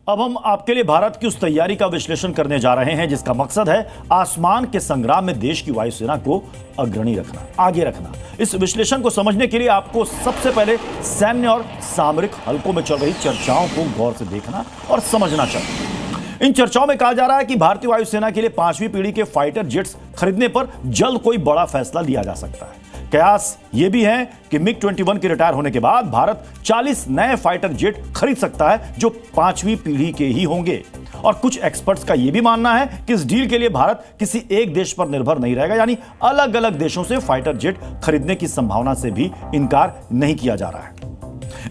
अब हम आपके लिए भारत की उस तैयारी का विश्लेषण करने जा रहे हैं जिसका मकसद है आसमान के संग्राम में देश की वायुसेना को अग्रणी रखना, आगे रखना। इस विश्लेषण को समझने के लिए आपको सबसे पहले सैन्य और सामरिक हलकों में चल रही चर्चाओं को गौर से देखना और समझना चाहिए। इन चर्चाओं में कहा जा रहा है कि भारतीय वायुसेना के लिए 5वीं पीढ़ी के फाइटर जेट्स खरीदने पर जल्द कोई बड़ा फैसला लिया जा सकता है। कयास यह भी है कि मिग 21 के रिटायर होने के बाद भारत 40 नए फाइटर जेट खरीद सकता है जो 5वीं पीढ़ी के ही होंगे। और कुछ एक्सपर्ट्स का यह भी मानना है कि इस डील के लिए भारत किसी एक देश पर निर्भर नहीं रहेगा, यानी अलग अलग देशों से फाइटर जेट खरीदने की संभावना से भी इनकार नहीं किया जा रहा है।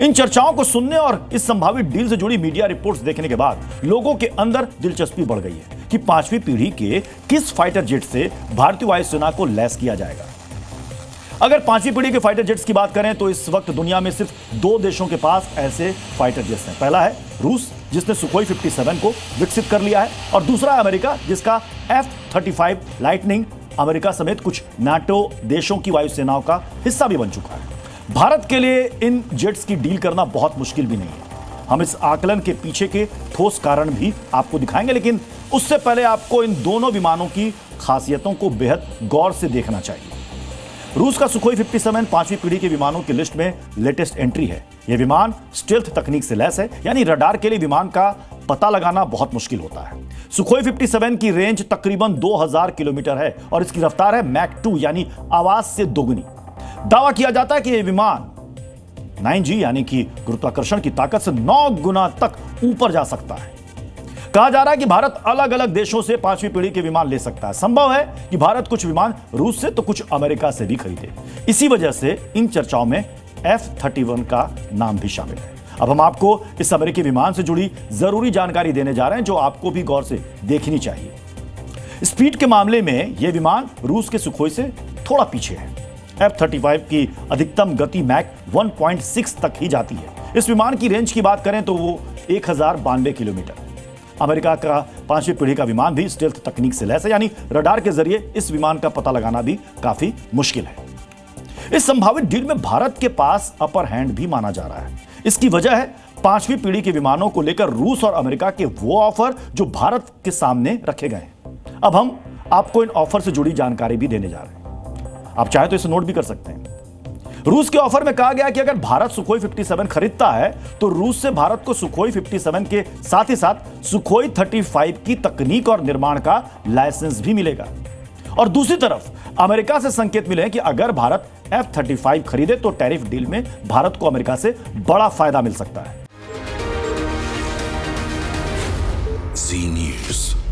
इन चर्चाओं को सुनने और इस संभावित डील से जुड़ी मीडिया रिपोर्ट्स देखने के बाद लोगों के अंदर दिलचस्पी बढ़ गई है कि 5वीं पीढ़ी के किस फाइटर जेट से भारतीय वायुसेना को लैस किया जाएगा। अगर 5वीं पीढ़ी के फाइटर जेट्स की बात करें तो इस वक्त दुनिया में सिर्फ 2 देशों के पास ऐसे फाइटर जेट्स हैं। पहला है रूस, जिसने सुखोई 57 को विकसित कर लिया है, और दूसरा है अमेरिका, जिसका F-35 लाइटनिंग अमेरिका समेत कुछ नाटो देशों की वायुसेनाओं का हिस्सा भी बन चुका है। भारत के लिए इन जेट्स की डील करना बहुत मुश्किल भी नहीं है। हम इस आकलन के पीछे के ठोस कारण भी आपको दिखाएंगे, लेकिन उससे पहले आपको इन दोनों विमानों की खासियतों को बेहद गौर से देखना चाहिए। रूस का सुखोई 57 5वीं पीढ़ी के विमानों की लिस्ट में लेटेस्ट एंट्री है। यह विमान स्टेल्थ तकनीक से लैस है, यानी रडार के लिए विमान का पता लगाना बहुत मुश्किल होता है। सुखोई 57 की रेंज तकरीबन 2000 किलोमीटर है और इसकी रफ्तार है मैक 2 यानी आवाज से दोगुनी। दावा किया जाता है कि यह विमान 9G यानी कि गुरुत्वाकर्षण की ताकत से 9 गुना तक ऊपर जा सकता है। कहा जा रहा है कि भारत अलग अलग देशों से 5वीं पीढ़ी के विमान ले सकता है। संभव है कि भारत कुछ विमान रूस से तो कुछ अमेरिका से भी खरीदे। इसी वजह से इन चर्चाओं में F-31 का नाम भी शामिल है। अब हम आपको इस अमेरिकी विमान से जुड़ी जरूरी जानकारी देने जा रहे हैं जो आपको भी गौर से देखनी चाहिए। स्पीड के मामले में यह विमान रूस के सुखोई से थोड़ा पीछे है। F-35 की अधिकतम गति मैक 1.6 तक ही जाती है। इस विमान की रेंज की बात करें तो वो 1092 किलोमीटर। अमेरिका का 5वीं पीढ़ी का विमान भी स्टेल्थ तकनीक से लैस है, यानी रडार के जरिए इस विमान का पता लगाना भी काफी मुश्किल है। इस संभावित डील में भारत के पास अपर हैंड भी माना जा रहा है। इसकी वजह है 5वीं पीढ़ी के विमानों को लेकर रूस और अमेरिका के वो ऑफर जो भारत के सामने रखे गए हैं। अब हम आपको इन ऑफर से जुड़ी जानकारी भी देने जा रहे हैं। आप चाहे तो इसे नोट भी कर सकते हैं। रूस के ऑफर में कहा गया कि अगर भारत सुखोई 57 खरीदता है तो रूस से भारत को सुखोई 57 के साथ ही साथ सुखोई 35 की तकनीक और निर्माण का लाइसेंस भी मिलेगा। और दूसरी तरफ अमेरिका से संकेत मिले कि अगर भारत F-35 खरीदे तो टैरिफ डील में भारत को अमेरिका से बड़ा फायदा मिल सकता है। Z News।